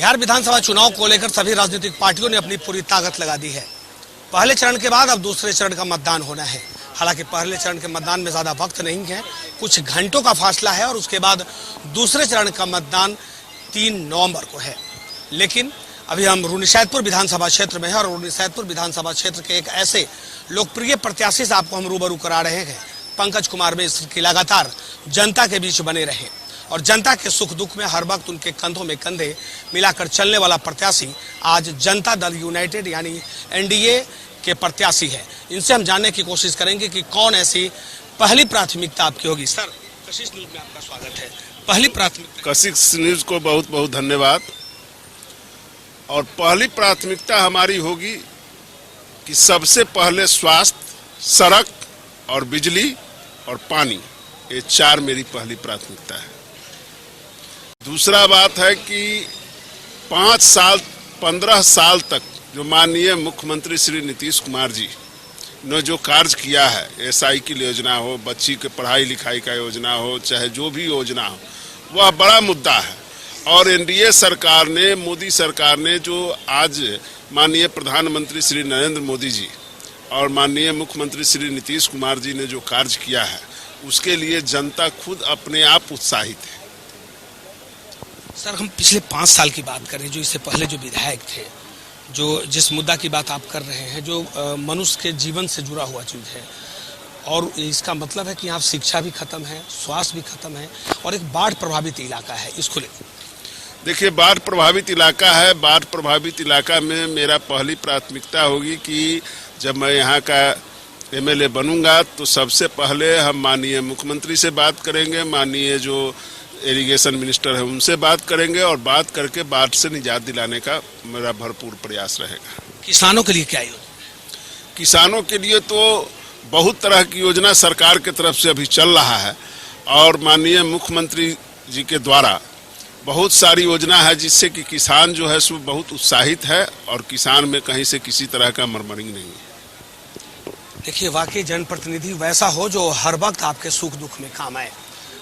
बिहार विधानसभा चुनाव को लेकर सभी राजनीतिक पार्टियों ने अपनी पूरी ताकत लगा दी है। पहले चरण के बाद अब दूसरे चरण का मतदान होना है। हालांकि पहले चरण के मतदान में ज्यादा वक्त नहीं है, कुछ घंटों का फासला है और उसके बाद दूसरे चरण का मतदान 3 नवंबर को है। लेकिन अभी हम रून्नीसैदपुर विधानसभा क्षेत्र में हैं और रून्नीसैदपुर विधानसभा क्षेत्र के एक ऐसे लोकप्रिय प्रत्याशी से आपको हम रूबरू करा रहे हैं, पंकज कुमार मिश्र, की लगातार जनता के बीच बने रहे और जनता के सुख दुख में हर वक्त उनके कंधों में कंधे मिलाकर चलने वाला प्रत्याशी आज जनता दल यूनाइटेड यानी एनडीए के प्रत्याशी है। इनसे हम जानने की कोशिश करेंगे कि कौन ऐसी पहली प्राथमिकता आपकी होगी। सर, कशिश न्यूज में आपका स्वागत है। पहली प्राथमिकता। कशिश न्यूज को बहुत बहुत धन्यवाद। और पहली प्राथमिकता हमारी होगी कि सबसे पहले स्वास्थ्य, सड़क और बिजली और पानी, ये 4 मेरी पहली प्राथमिकता है। दूसरा बात है कि 15 साल तक जो माननीय मुख्यमंत्री श्री नीतीश कुमार जी ने जो कार्य किया है, साइकिल योजना हो, बच्ची के पढ़ाई लिखाई का योजना हो, चाहे जो भी योजना हो, वह बड़ा मुद्दा है। और एनडीए सरकार ने, मोदी सरकार ने जो आज माननीय प्रधानमंत्री श्री नरेंद्र मोदी जी और माननीय मुख्यमंत्री श्री नीतीश कुमार जी ने जो कार्य किया है, उसके लिए जनता खुद अपने आप उत्साहित है। सर, हम पिछले 5 साल की बात करें, जो इससे पहले जो विधायक थे, जो जिस मुद्दा की बात आप कर रहे हैं, जो मनुष्य के जीवन से जुड़ा हुआ चीज है, और इसका मतलब है कि यहाँ शिक्षा भी खत्म है, स्वास्थ्य भी खत्म है और एक बाढ़ प्रभावित इलाका है। इसको लेकर देखिए, बाढ़ प्रभावित इलाका है। बाढ़ प्रभावित इलाका में मेरा पहली प्राथमिकता होगी कि जब मैं यहाँ का एमएलए बनूंगा तो सबसे पहले हम माननीय मुख्यमंत्री से बात करेंगे, माननीय जो इरिगेशन मिनिस्टर है उनसे बात करेंगे और बात करके बाढ़ से निजात दिलाने का मेरा भरपूर प्रयास रहेगा। किसानों के लिए क्या योजना? किसानों के लिए तो बहुत तरह की योजना सरकार की तरफ से अभी चल रहा है और माननीय मुख्यमंत्री जी के द्वारा बहुत सारी योजना है, जिससे कि किसान जो है सो बहुत उत्साहित है और किसान में कहीं से किसी तरह का मरमरिंग नहीं है। देखिए, वाकई जनप्रतिनिधि वैसा हो जो हर वक्त आपके सुख दुख में काम आए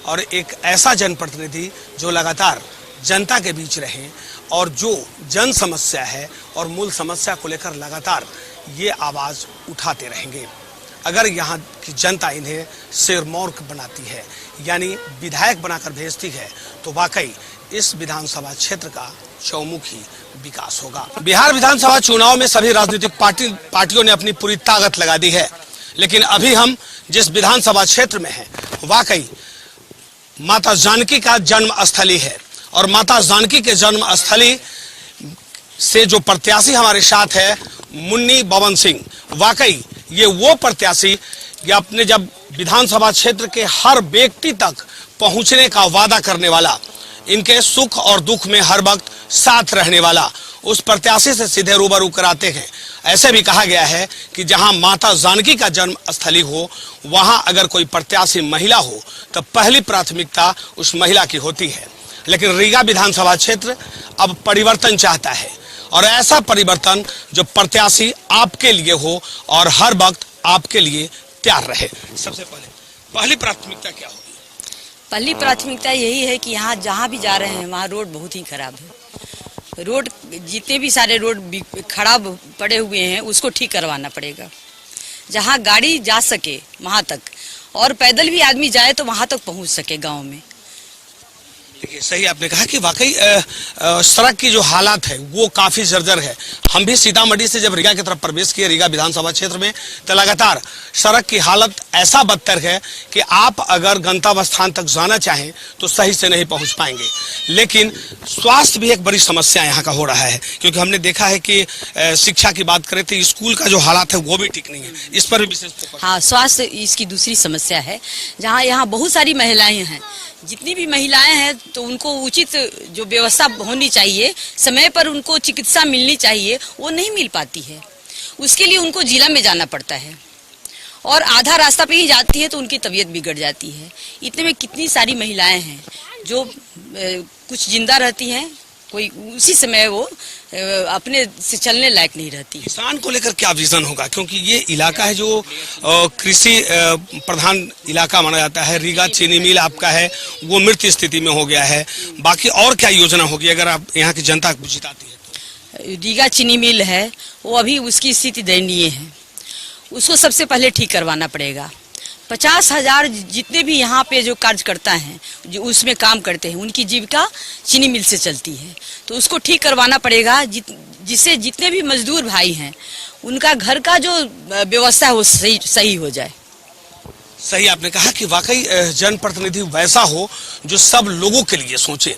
और एक ऐसा जनप्रतिनिधि जो लगातार जनता के बीच रहे और जो जन समस्या है और मूल समस्या को लेकर लगातार ये आवाज उठाते रहेंगे। अगर यहाँ की जनता इन्हें सिरमौर बनाती है यानी विधायक बनाकर भेजती है तो वाकई इस विधानसभा क्षेत्र का चौमुखी विकास होगा। बिहार विधानसभा चुनाव में सभी राजनीतिक पार्टियों ने अपनी पूरी ताकत लगा दी है, लेकिन अभी हम जिस विधानसभा क्षेत्र में हैं, वाकई माता जानकी का जन्म स्थली है और माता जानकी के जन्म स्थली से जो प्रत्याशी हमारे साथ है मुन्नी बबन सिंह, वाकई ये वो प्रत्याशी कि अपने जब विधानसभा क्षेत्र के हर व्यक्ति तक पहुंचने का वादा करने वाला, इनके सुख और दुख में हर वक्त साथ रहने वाला, उस प्रत्याशी से सीधे रूबरू कराते हैं। ऐसे भी कहा गया है कि जहां माता जानकी का जन्म स्थली हो, वहां अगर कोई प्रत्याशी महिला हो तो पहली प्राथमिकता उस महिला की होती है। लेकिन रीगा विधानसभा क्षेत्र अब परिवर्तन चाहता है और ऐसा परिवर्तन जो प्रत्याशी आपके लिए हो और हर वक्त आपके लिए तैयार रहे। सबसे पहली प्राथमिकता क्या होगी? पहली प्राथमिकता यही है कि यहाँ जहाँ भी जा रहे हैं वहाँ रोड बहुत ही खराब है। रोड, जितने भी सारे रोड खराब पड़े हुए हैं उसको ठीक करवाना पड़ेगा, जहाँ गाड़ी जा सके वहाँ तक, और पैदल भी आदमी जाए तो वहाँ तक पहुँच सके गांव में। देखिए, सही आपने कहा कि वाकई सड़क की जो हालात है वो काफी जर्जर है। हम भी सीतामढ़ी से जब रीगा की तरफ प्रवेश किए, रीगा विधानसभा क्षेत्र में, तो लगातार सड़क की हालत ऐसा बदतर है कि आप अगर गंतव्य स्थान तक जाना चाहें तो सही से नहीं पहुंच पाएंगे। लेकिन स्वास्थ्य भी एक बड़ी समस्या यहाँ का हो रहा है, क्योंकि हमने देखा है कि शिक्षा की बात करें तो स्कूल का जो हालात है वो भी ठीक नहीं है। इस पर भी विशेष फोकस। हाँ, स्वास्थ्य इसकी दूसरी समस्या है। जहाँ यहाँ बहुत सारी महिलाएं हैं, जितनी भी महिलाएं हैं तो उनको उचित जो व्यवस्था होनी चाहिए, समय पर उनको चिकित्सा मिलनी चाहिए, वो नहीं मिल पाती है। उसके लिए उनको जिला में जाना पड़ता है और आधा रास्ता पे ही जाती है तो उनकी तबीयत बिगड़ जाती है। इतने में कितनी सारी महिलाएं हैं जो कुछ जिंदा रहती हैं, कोई उसी समय वो अपने से चलने लायक नहीं रहती। किसान को लेकर क्या विजन होगा, क्योंकि ये इलाका है जो कृषि प्रधान इलाका माना जाता है। रीगा चीनी मिल आपका है वो मृत स्थिति में हो गया है, बाकी और क्या योजना होगी अगर आप यहाँ की जनता को जिताती है? रीगा चीनी मिल है वो अभी उसकी स्थिति दयनीय है, उसको सबसे पहले ठीक करवाना पड़ेगा। 50,000 जितने भी यहाँ पे जो कार्यकर्ता हैं जो उसमें काम करते हैं उनकी जीविका चीनी मिल से चलती है, तो उसको ठीक करवाना पड़ेगा जिससे जितने भी मजदूर भाई हैं उनका घर का जो व्यवस्था है वो सही हो जाए। सही आपने कहा कि वाकई जनप्रतिनिधि वैसा हो जो सब लोगों के लिए सोचे।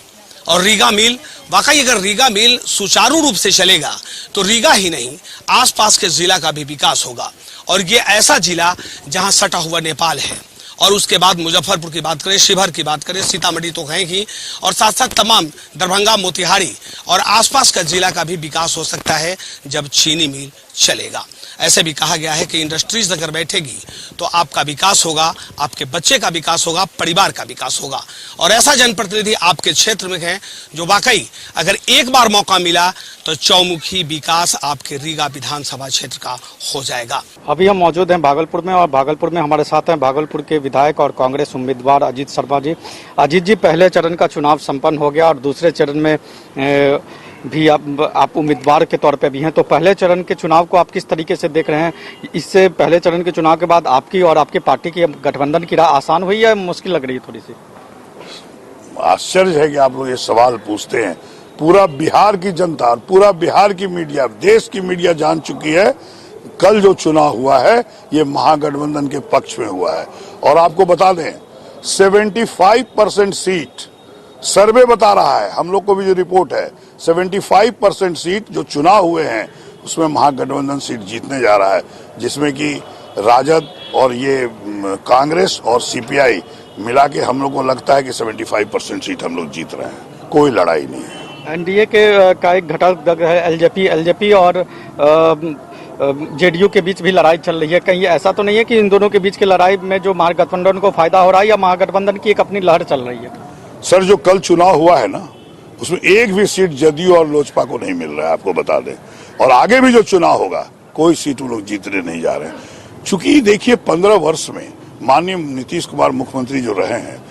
और रीगा मिल, वाकई अगर रीगा मिल सुचारू रूप से चलेगा तो रीगा ही नहीं आसपास के जिला का भी विकास होगा। और ये ऐसा जिला जहां सटा हुआ नेपाल है, और उसके बाद मुजफ्फरपुर की बात करें, शिवहर की बात करें, सीतामढ़ी तो है ही, और साथ साथ तमाम दरभंगा, मोतिहारी और आसपास का जिला का भी विकास हो सकता है जब चीनी मिल चलेगा। ऐसे भी कहा गया है कि इंडस्ट्रीज अगर बैठेगी तो आपका विकास होगा, आपके बच्चे का विकास होगा, परिवार का विकास होगा। और ऐसा जनप्रतिनिधि आपके क्षेत्र में है जो वाकई अगर एक बार मौका मिला तो चौमुखी विकास आपके रीगा विधानसभा क्षेत्र का हो जाएगा। अभी हम मौजूद हैं भागलपुर में, और भागलपुर में हमारे साथ हैं भागलपुर के विधायक और कांग्रेस उम्मीदवार अजीत शर्मा जी। अजीत जी, पहले चरण का चुनाव संपन्न हो गया और दूसरे चरण में भी आप उम्मीदवार के तौर पे भी हैं, तो पहले चरण के चुनाव को आप किस तरीके से देख रहे हैं? इससे पहले चरण के चुनाव के बाद आपकी और आपकी पार्टी की गठबंधन की राह आसान हुई या मुश्किल लग रही है थोड़ी सी? आश्चर्य है कि आप लोग ये सवाल पूछते हैं। पूरा बिहार की जनता और पूरा बिहार की मीडिया, देश की मीडिया जान चुकी है कल जो चुनाव हुआ है ये महागठबंधन के पक्ष में हुआ है। और आपको बता दें 75% सीट सर्वे बता रहा है, हम लोग को भी जो रिपोर्ट है 75% सीट जो चुनाव हुए हैं उसमें महागठबंधन सीट जीतने जा रहा है, जिसमें कि राजद और ये कांग्रेस और सीपीआई मिला के हम लोग को लगता है कि 75% सीट हम लोग जीत रहे हैं। कोई लड़ाई नहीं है। एनडीए का एक घटक है एलजेपी और जेडीयू के बीच भी लड़ाई चल रही है। कहीं ऐसा तो नहीं है कि इन दोनों के बीच की लड़ाई में जो महागठबंधन को फायदा हो रहा है या महागठबंधन की एक अपनी लहर चल रही है? सर, जो कल चुनाव हुआ है ना उसमें एक भी सीट जदयू और लोजपा को नहीं मिल रहा है, आपको बता दें। और आगे भी जो चुनाव होगा कोई सीट वो लोग जीतने नहीं जा रहे हैं। चूंकि देखिए 15 वर्ष में माननीय नीतीश कुमार मुख्यमंत्री जो रहे हैं,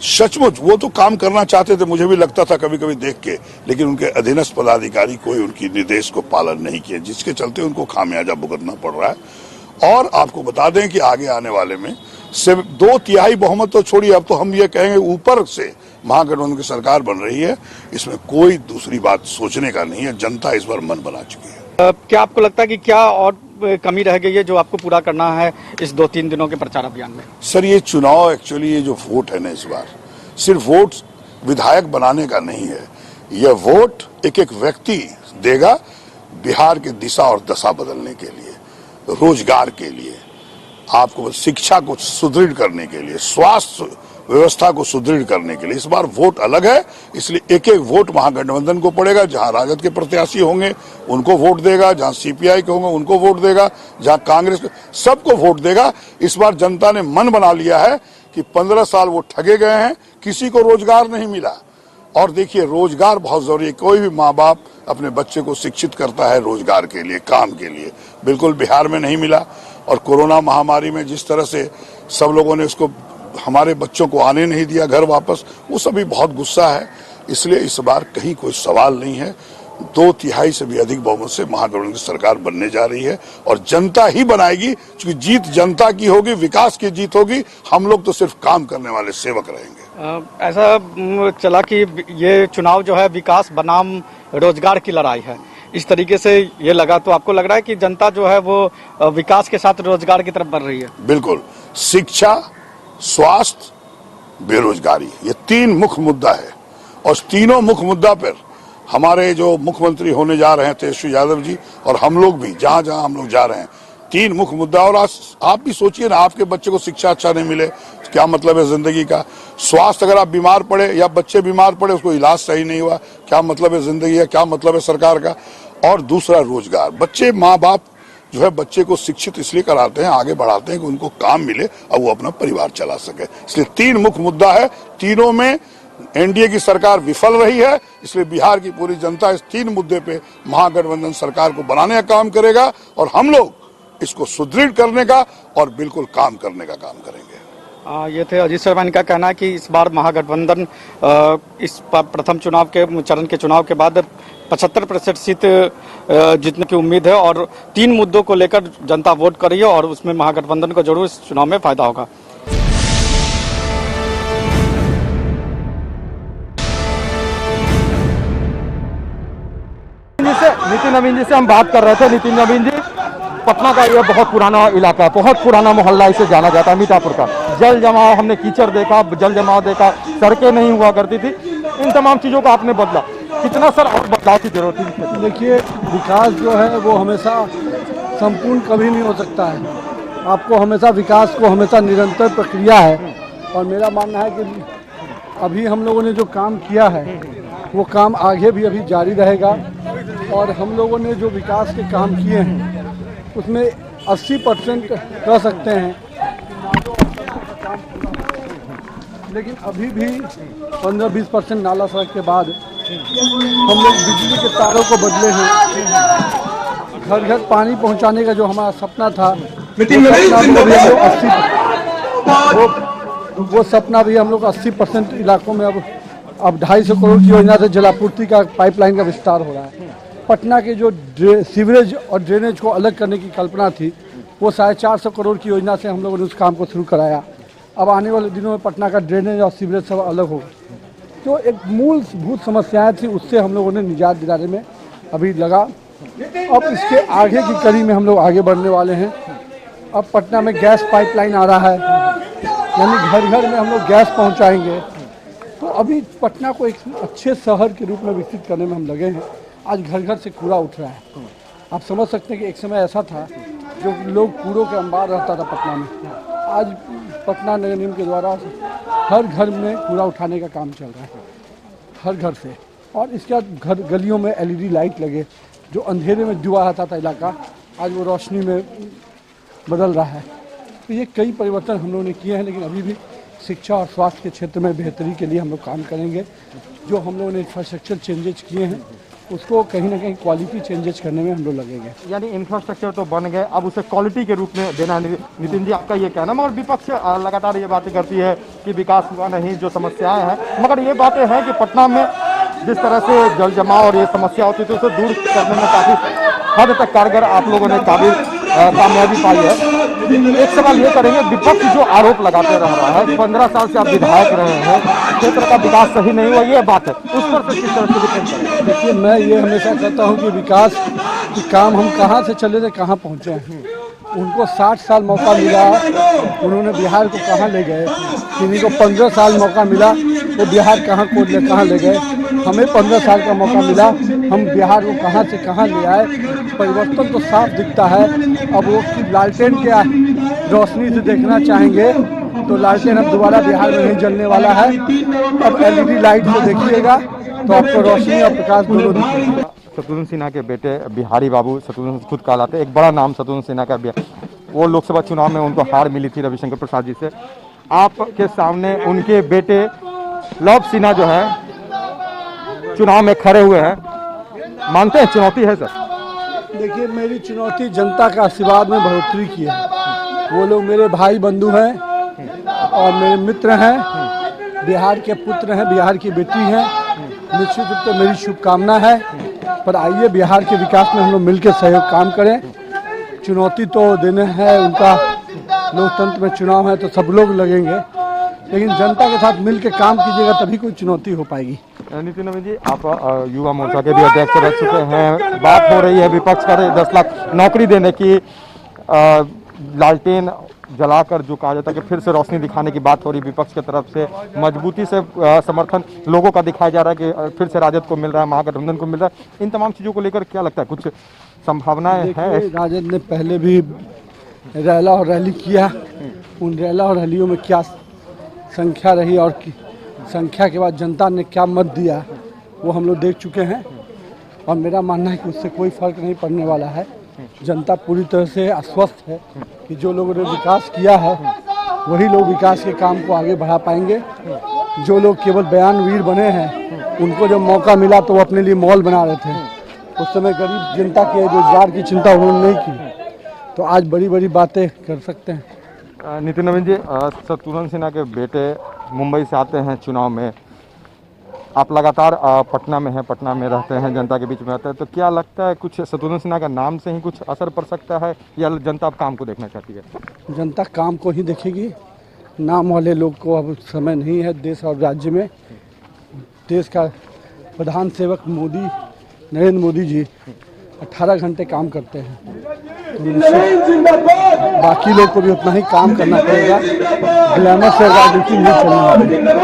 सचमुच वो तो काम करना चाहते थे, मुझे भी लगता था कभी कभी देख के, लेकिन उनके अधीनस्थ पदाधिकारी कोई उनकी निर्देश को पालन नहीं किया, जिसके चलते उनको खामियाजा भुगतना पड़ रहा है। और आपको बता दें कि आगे आने वाले में से 2/3 बहुमत तो छोड़िए, अब तो हम ये कहेंगे ऊपर से महागठबंधन की सरकार बन रही है। इसमें कोई दूसरी बात सोचने का नहीं है। जनता इस बार मन बना चुकी है। क्या आपको लगता है कि क्या और कमी रह गई है जो आपको पूरा करना है इस 2-3 दिनों के प्रचार अभियान में? सर, ये चुनाव एक्चुअली ये जो वोट है ना इस बार सिर्फ वोट विधायक बनाने का नहीं है। यह वोट एक एक व्यक्ति देगा बिहार की दिशा और दशा बदलने के लिए, रोजगार के लिए, आपको शिक्षा को सुदृढ़ करने के लिए, स्वास्थ्य व्यवस्था को सुदृढ़ करने के लिए। इस बार वोट अलग है, इसलिए एक एक वोट महागठबंधन को पड़ेगा। जहां राजद के प्रत्याशी होंगे उनको वोट देगा, जहां सीपीआई के होंगे उनको वोट देगा, जहां कांग्रेस के, सबको वोट देगा। इस बार जनता ने मन बना लिया है कि 15 साल वो ठगे गए हैं, किसी को रोजगार नहीं मिला। और देखिए रोजगार बहुत जरूरी है। कोई भी माँ बाप अपने बच्चे को शिक्षित करता है रोजगार के लिए, काम के लिए। बिल्कुल बिहार में नहीं मिला। और कोरोना महामारी में जिस तरह से सब लोगों ने उसको, हमारे बच्चों को आने नहीं दिया घर वापस, वो सभी बहुत गुस्सा है। इसलिए इस बार कहीं कोई सवाल नहीं है। 2/3 से भी अधिक बहुमत से महागठबंधन की सरकार बनने जा रही है और जनता ही बनाएगी, क्योंकि जीत जनता की होगी, विकास की जीत होगी। हम लोग तो सिर्फ काम करने वाले सेवक रहेंगे। ऐसा चला कि ये चुनाव जो है विकास बनाम रोजगार की लड़ाई है, इस तरीके से ये लगा, तो आपको लग रहा है कि जनता जो है वो विकास के साथ रोजगार की तरफ बढ़ रही है? बिल्कुल। शिक्षा, स्वास्थ्य, बेरोजगारी, ये 3 मुख्य मुद्दा है। और तीनों मुख्य मुद्दा पर हमारे जो मुख्यमंत्री होने जा रहे हैं तेजस्वी यादव जी, और हम लोग भी जहां जहां हम लोग जा रहे हैं, 3 मुख्य मुद्दा। और आज आप भी सोचिए ना, आपके बच्चे को शिक्षा अच्छा नहीं मिले, क्या मतलब है जिंदगी का? स्वास्थ्य, अगर आप बीमार पड़े या बच्चे बीमार पड़े, उसको इलाज सही नहीं हुआ, क्या मतलब है जिंदगी का, क्या मतलब है सरकार का? और दूसरा रोजगार। बच्चे, माँ बाप जो है बच्चे को शिक्षित इसलिए कराते हैं, आगे बढ़ाते हैं कि उनको काम मिले और वो अपना परिवार चला सके। इसलिए 3 मुख्य मुद्दा है। तीनों में एनडीए की सरकार विफल रही है, इसलिए बिहार की पूरी जनता इस 3 मुद्दे पे महागठबंधन सरकार को बनाने का काम करेगा और हम लोग इसको सुदृढ़ करने का और बिल्कुल काम करने का काम करेंगे। ये थे अजीत शर्मा। इनका कहना है कि इस बार महागठबंधन इस प्रथम चरण के चुनाव के बाद 75% सीट जीतने की उम्मीद है और 3 मुद्दों को लेकर जनता वोट कर रही है और उसमें महागठबंधन को जरूर इस चुनाव में फायदा होगा। नितिन नवीन जी से हम बात कर रहे थे। नितिन नवीन जी, पटना का ये बहुत पुराना इलाका है, बहुत पुराना मोहल्ला इसे जाना जाता है, मीठापुर का। जल जमाव, हमने कीचड़ देखा, जल जमाव देखा, सड़कें नहीं हुआ करती थी, इन तमाम चीजों को आपने बदला। कितना सर और बदलाव की जरूरत है? देखिए, विकास जो है वो हमेशा संपूर्ण कभी नहीं हो सकता है। आपको हमेशा विकास को हमेशा निरंतर प्रक्रिया है और मेरा मानना है कि अभी हम लोगों ने जो काम किया है वो काम आगे भी अभी जारी रहेगा और हम लोगों ने जो विकास के काम किए हैं उसमें 80% कह सकते हैं, लेकिन अभी भी 15-20% नाला सड़क के बाद हम लोग बिजली के तारों को बदले हैं। घर घर पानी पहुंचाने का जो हमारा सपना था वो सपना भी हम लोग 80% इलाकों में अब 250 करोड़ की योजना से जलापूर्ति का पाइपलाइन का विस्तार हो रहा है। पटना के जो सीवरेज और ड्रेनेज को अलग करने की कल्पना थी वो 450 करोड़ की योजना से हम लोगों ने उस काम को शुरू कराया। अब आने वाले दिनों में पटना का ड्रेनेज और सीवरेज सब अलग होगा। तो एक मूलभूत समस्याएं थी, उससे हम लोगों ने निजात दिलाने में अभी लगा। अब इसके आगे की कड़ी में हम लोग आगे बढ़ने वाले हैं। अब पटना में गैस पाइपलाइन आ रहा है, यानी घर घर में हम लोग गैस पहुंचाएंगे। तो अभी पटना को एक अच्छे शहर के रूप में विकसित करने में हम लगे हैं। आज घर घर से कूड़ा उठ रहा है। आप समझ सकते हैं कि एक समय ऐसा था जो लोग कूड़ों के अंबार रहता था पटना में। आज पटना नगर निगम के द्वारा हर घर में कूड़ा उठाने का काम चल रहा है, हर घर से। और इसके बाद घर गलियों में LED लाइट लगे, जो अंधेरे में डूबा रहता था इलाका, आज वो रोशनी में बदल रहा है। तो ये कई परिवर्तन हम लोगों ने किए हैं, लेकिन अभी भी शिक्षा और स्वास्थ्य के क्षेत्र में बेहतरी के लिए हम लोग काम करेंगे। जो हम लोगों ने इंफ्रास्ट्रक्चर चेंजेज किए हैं उसको कहीं ना कहीं क्वालिटी चेंजेज करने में हम लोग लगेंगे। यानी इंफ्रास्ट्रक्चर तो बन गए, अब उसे क्वालिटी के रूप में देना। नितिन जी, आपका ये कहना, मगर विपक्ष लगातार ये बातें करती है कि विकास हुआ नहीं, जो समस्याएं हैं। मगर ये बातें हैं कि पटना में जिस तरह से जल जमाव और ये समस्या होती थी उसे दूर करने में काफ़ी हद तक कारगर आप लोगों ने कामयाबी पाई है। एक सवाल ये करेंगे, विपक्ष जो आरोप लगाते रह रहा है, 15 साल से आप विधायक रहे हैं, क्षेत्र का विकास सही नहीं हुआ, ये बात है, उस पर से किस तरह से डिपेंड करें? देखिए, मैं ये हमेशा कहता हूँ कि विकास के काम हम कहाँ से चले थे कहाँ पहुँचे हैं। उनको 60 साल मौका मिला, उन्होंने बिहार को कहाँ ले गए। किन्हीं को 15 साल मौका मिला, वो बिहार कहाँ ले गए। हमें 15 साल का मौका मिला, हम बिहार को कहाँ से कहाँ ले आए। परिवर्तन तो साफ दिखता है। अब वो लालटेन के रोशनी से देखना चाहेंगे तो लालटेन अब दोबारा बिहार में नहीं जलने वाला है। अब LED लाइट से देखिएगा तो आपको रोशनी और प्रकाश दोनों दिखेगा। शत्रुघ्न सिन्हा के बेटे बिहारी बाबू, शत्रुघ्न खुद कहलाते, एक बड़ा नाम शत्रुघ्न सिन्हा का, वो लोकसभा चुनाव में उनको हार मिली थी रविशंकर प्रसाद जी से। आपके सामने उनके बेटे लव सिन्हा जो है चुनाव में खड़े हुए हैं, मानते हैं चुनौती है सर? देखिए, मेरी चुनौती जनता का आशीर्वाद में बढ़ोतरी की है। वो लोग मेरे भाई बंधु हैं और मेरे मित्र हैं, बिहार के पुत्र हैं, बिहार की बेटी हैं। निश्चित रूप से मेरी शुभकामना है, पर आइए बिहार के विकास में हम लोग मिलकर सहयोग काम करें। चुनौती तो देने हैं उनका, लोकतंत्र में चुनाव है तो सब लोग लगेंगे, लेकिन जनता के साथ मिलकर काम कीजिएगा तभी कोई चुनौती हो पाएगी। नितिन नवीन जी, आप युवा मोर्चा के भी अध्यक्ष रह चुके हैं, बात हो रही है विपक्ष करे 10 लाख नौकरी देने की, लालटेन जलाकर जो कहा जाता है कि फिर से रोशनी दिखाने की बात हो रही है विपक्ष की तरफ से, मजबूती से समर्थन लोगों का दिखाया जा रहा है कि फिर से राजद को मिल रहा है, महागठबंधन को मिल रहा है। इन तमाम चीज़ों को लेकर क्या लगता है, कुछ संभावनाएं हैं? राजद ने पहले भी रैला और रैली किया, उन रैला और रैलियों में क्या संख्या रही और संख्या के बाद जनता ने क्या मत दिया वो हम लोग देख चुके हैं। और मेरा मानना है कि उससे कोई फर्क नहीं पड़ने वाला है। जनता पूरी तरह से आश्वस्त है कि जो लोगों ने विकास किया है वही लोग विकास के काम को आगे बढ़ा पाएंगे। जो लोग केवल बयानवीर बने हैं, उनको जब मौका मिला तो वो अपने लिए मॉल बना रहे थे। उस समय गरीब जनता के रोजगार की चिंता उन्होंने नहीं की, तो आज बड़ी बड़ी बातें कर सकते हैं। नितिन नवीन जी, शत्रुघ्न सिन्हा के बेटे मुंबई से आते हैं चुनाव में, आप लगातार पटना में हैं, पटना में रहते हैं, जनता के बीच में रहते हैं, तो क्या लगता है कुछ शत्रुघ्न सिन्हा का नाम से ही कुछ असर पड़ सकता है या जनता अब काम को देखना चाहती है? जनता काम को ही देखेगी, नाम वाले लोग को अब समय नहीं है। देश और राज्य में देश का प्रधान सेवक मोदी, नरेंद्र मोदी जी 18 घंटे काम करते हैं, तो बाकी लोग को भी उतना ही काम करना पड़ेगा। ग्लैमर से राजनीति नहीं चलनी है।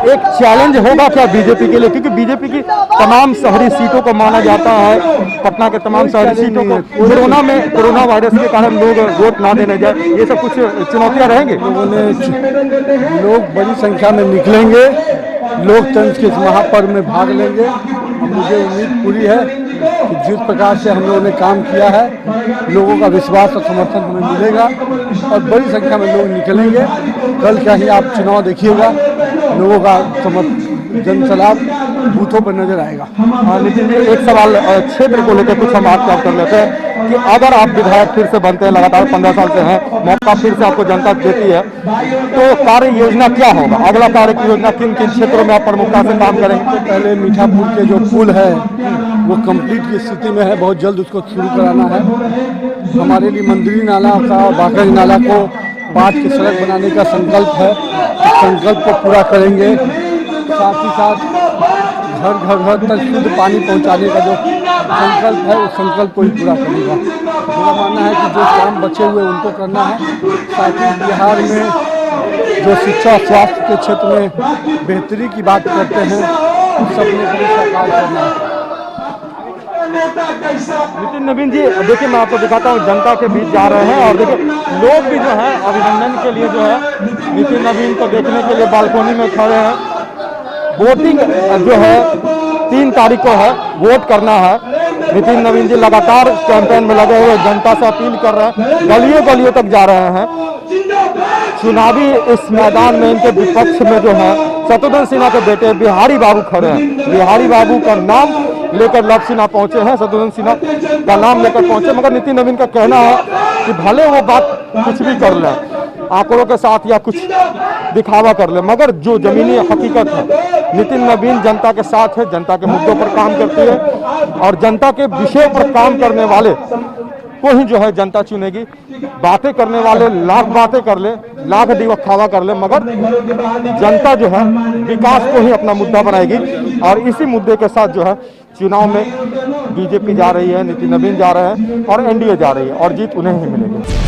एक चैलेंज होगा क्या बीजेपी के लिए, क्योंकि बीजेपी की तमाम शहरी सीटों को माना जाता है, पटना के तमाम शहरी सीटों को कोरोना वायरस के कारण लोग वोट ना देने जाए, ये सब कुछ चुनौतियां रहेंगी। लोग बड़ी संख्या में निकलेंगे, लोकतंत्र के इस महापर्व में भाग लेंगे। मुझे उम्मीद पूरी है कि जिस प्रकार से हम लोगों ने काम किया है, लोगों का विश्वास और समर्थन हमें मिलेगा और बड़ी संख्या में लोग निकलेंगे। कल क्या ही आप चुनाव देखिएगा, लोगों का जनसलाब बूथों पर नजर आएगा। नितिन जी, एक सवाल क्षेत्र को लेकर कुछ हम आपसे कर लेते हैं कि अगर आप विधायक फिर से बनते हैं, लगातार 15 साल से हैं, मौका फिर से आपको जनता देती है, तो कार्य योजना क्या होगा? अगला कार्य की योजना किन किन क्षेत्रों में आप प्रमुखता से काम करेंगे? तो पहले मीठापुर के जो पुल है वो कंप्लीट की स्थिति में है, बहुत जल्द उसको शुरू कराना है। हमारे लिए मंदिरी नाला का, बाकज नाला को 5 की सड़क बनाने का संकल्प है, इस संकल्प को पूरा करेंगे। साथ ही साथ घर घर तक शुद्ध पानी पहुंचाने का जो संकल्प है, उस संकल्प को ही पूरा करेगा। मेरा मानना है कि जो काम बचे हुए उनको करना है। साथ ही बिहार में जो शिक्षा स्वास्थ्य के क्षेत्र में बेहतरी की बात करते हैं, उस सपने को भी साकार करना है। नितिन नवीन जी, देखिए मैं आपको दिखाता हूँ, जनता के बीच जा रहे हैं और देखिए लोग भी जो है अभिनंदन के लिए जो है नितिन नवीन को देखने के लिए बालकोनी में खड़े हैं। वोटिंग जो है 3 तारीख को है, वोट करना है। नितिन नवीन जी लगातार कैंपेन में लगे हुए, जनता से अपील कर रहे हैं, गलियों गलियों तक जा रहे हैं। चुनावी इस मैदान में इनके विपक्ष में जो है शत्रुघ्न सिन्हा के बेटे बिहारी बाबू खड़े हैं। बिहारी बाबू का नाम लेकर लव सिन्हा पहुंचे हैं, शत्रुघ्न सिन्हा का नाम लेकर पहुंचे, मगर नितिन नवीन का कहना है कि भले वो बात कुछ भी कर ले, आंकड़ों के साथ या कुछ दिखावा कर ले, मगर जो जमीनी हकीकत है, नितिन नवीन जनता के साथ है, जनता के मुद्दों पर काम करती है और जनता के विषय पर काम करने वाले को ही जो है जनता चुनेगी। बातें करने वाले लाख बातें कर ले, लाख दिखावा कर ले, मगर जनता जो है विकास को ही अपना मुद्दा बनाएगी। और इसी मुद्दे के साथ जो है चुनाव में बीजेपी जा रही है, नितिन नवीन जा रहे हैं और एनडीए जा रही है और जीत उन्हें ही मिलेगी।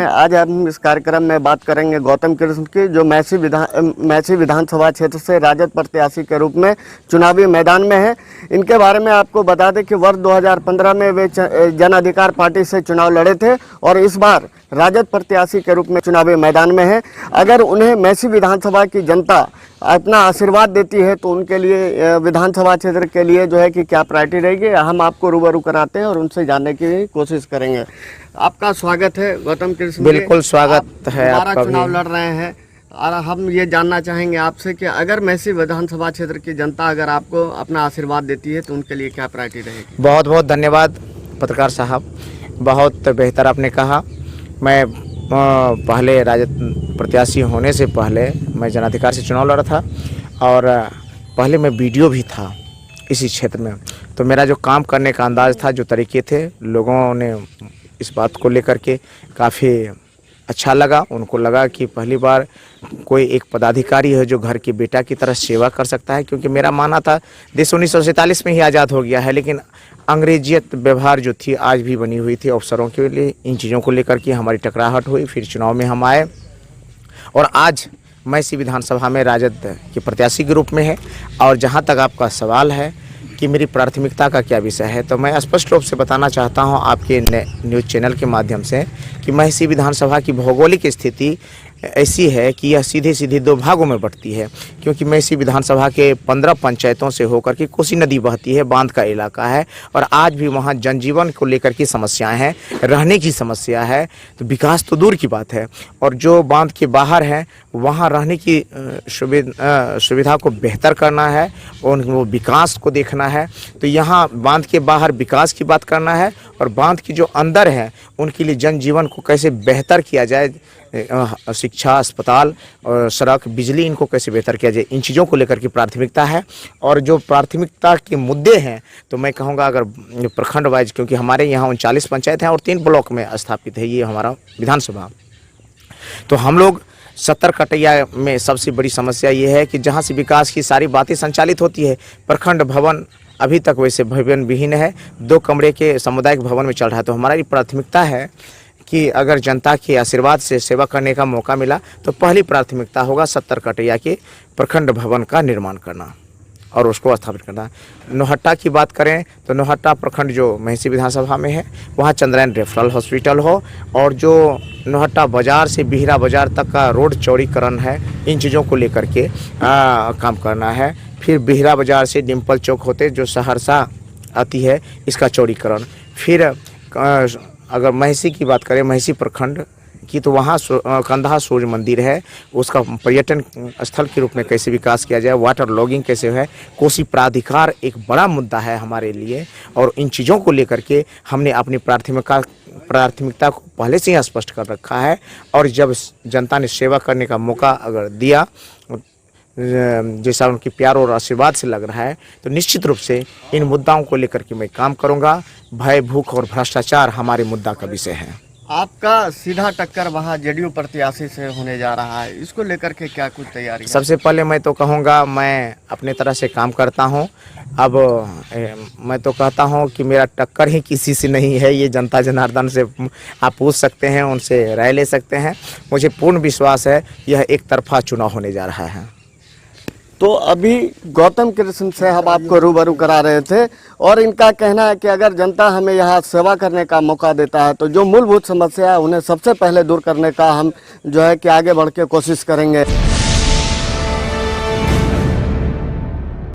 आज हम इस कार्यक्रम में बात करेंगे गौतम कृष्ण की, जो मैसी विधानसभा क्षेत्र से राजद प्रत्याशी के रूप में चुनावी मैदान में है। इनके बारे में आपको बता दें कि वर्ष 2015 में वे जन अधिकार पार्टी से चुनाव लड़े थे और इस बार राजद प्रत्याशी के रूप में चुनावी मैदान में है। अगर उन्हें मैसी विधानसभा की जनता अपना आशीर्वाद देती है तो उनके लिए विधानसभा क्षेत्र के लिए जो है कि क्या प्रायोरिटी रहेगी, हम आपको रूबरू कराते हैं और उनसे जानने की कोशिश करेंगे। आपका स्वागत है गौतम कृष्ण। बिल्कुल स्वागत है आपका। चुनाव लड़ रहे हैं और हम ये जानना चाहेंगे आपसे कि अगर मैसी विधानसभा क्षेत्र की जनता अगर आपको अपना आशीर्वाद देती है तो उनके लिए क्या प्रायोरिटी रहेगी? बहुत बहुत धन्यवाद पत्रकार साहब, बहुत बेहतर आपने कहा। मैं पहले राजद प्रत्याशी होने से पहले मैं जनाधिकार से चुनाव लड़ा था और पहले मैं वीडियो भी था इसी क्षेत्र में, तो मेरा जो काम करने का अंदाज़ था, जो तरीके थे, लोगों ने इस बात को लेकर के काफ़ी अच्छा लगा। उनको लगा कि पहली बार कोई एक पदाधिकारी है जो घर के बेटा की तरह सेवा कर सकता है, क्योंकि मेरा मानना था देश 1947 में ही आज़ाद हो गया है, लेकिन अंग्रेजियत व्यवहार जो थी आज भी बनी हुई थी अफसरों के लिए। इन चीज़ों को लेकर के हमारी टकराहट हुई, फिर चुनाव में हम आए और आज मैसी विधानसभा में राजद के प्रत्याशी के रूप में है। और जहाँ तक आपका सवाल है कि मेरी प्राथमिकता का क्या विषय है, तो मैं स्पष्ट रूप से बताना चाहता हूं आपके न्यूज़ चैनल के माध्यम से कि मैसी विधानसभा की भौगोलिक स्थिति ऐसी है कि यह सीधे सीधे दो भागों में बढ़ती है, क्योंकि मेसी विधानसभा के 15 पंचायतों से होकर के कोसी नदी बहती है, बांध का इलाका है और आज भी वहाँ जनजीवन को लेकर की समस्याएं हैं, रहने की समस्या है, तो विकास तो दूर की बात है। और जो बांध के बाहर हैं वहाँ रहने की सुविधा को बेहतर करना है और वो विकास को देखना है। तो यहाँ बांध के बाहर विकास की बात करना है और बांध की जो अंदर है उनके लिए जनजीवन को कैसे बेहतर किया जाए, शिक्षा, अस्पताल और सड़क, बिजली, इनको कैसे बेहतर किया जाए, इन चीज़ों को लेकर की प्राथमिकता है। और जो प्राथमिकता के मुद्दे हैं तो मैं कहूँगा अगर प्रखंड वाइज, क्योंकि हमारे यहाँ 39 पंचायत हैं और 3 ब्लॉक में स्थापित है ये हमारा विधानसभा, तो हम लोग 70 कटैया में सबसे बड़ी समस्या ये है कि जहाँ से विकास की सारी बातें संचालित होती है, प्रखंड भवन अभी तक वैसे भवन विहीन है, 2 कमरे के सामुदायिक भवन में चल रहा है। तो हमारी प्राथमिकता है कि अगर जनता के आशीर्वाद से सेवा करने का मौका मिला तो पहली प्राथमिकता होगा 70 कटैया के प्रखंड भवन का निर्माण करना और उसको स्थापित करना। नौहट्टा की बात करें तो नौहट्टा प्रखंड जो मेहसी विधानसभा में है, वहाँ चंद्रायन रेफरल हॉस्पिटल हो और जो नौहट्टा बाजार से बिहरा बाजार तक का रोड चौड़ीकरण है, इन चीज़ों को लेकर के काम करना है। फिर बिहरा बाजार से डिम्पल चौक होते जो सहरसा आती है, इसका चौड़ीकरण। फिर अगर मेहसी की बात करें, मेहसी प्रखंड की, तो वहाँ कंधा सूर्य मंदिर है, उसका पर्यटन स्थल के रूप में कैसे विकास किया जाए, वाटर लॉगिंग कैसे है, कोसी प्राधिकार एक बड़ा मुद्दा है हमारे लिए और इन चीज़ों को लेकर के हमने अपनी प्राथमिकता को पहले से ही स्पष्ट कर रखा है। और जब जनता ने सेवा करने का मौका अगर दिया, जैसा उनकी प्यार और आशीर्वाद से लग रहा है, तो निश्चित रूप से इन मुद्दाओं को लेकर के मैं काम करूंगा। भय, भूख और भ्रष्टाचार हमारे मुद्दा का विषय है। आपका सीधा टक्कर वहाँ जेडीयू प्रत्याशी से होने जा रहा है, इसको लेकर के क्या कुछ तैयारी है? सबसे पहले मैं तो कहूँगा, मैं अपने तरह से काम करता हूँ। अब मैं तो कहता हूँ कि मेरा टक्कर ही किसी से नहीं है, ये जनता जनार्दन से आप पूछ सकते हैं, उनसे राय ले सकते हैं। मुझे पूर्ण विश्वास है यह एक तरफा चुनाव होने जा रहा है। तो अभी गौतम कृष्ण से हम आपको रूबरू करा रहे थे और इनका कहना है कि अगर जनता हमें यहाँ सेवा करने का मौका देता है तो जो मूलभूत समस्या है उन्हें सबसे पहले दूर करने का हम जो है कि आगे बढ़ के कोशिश करेंगे।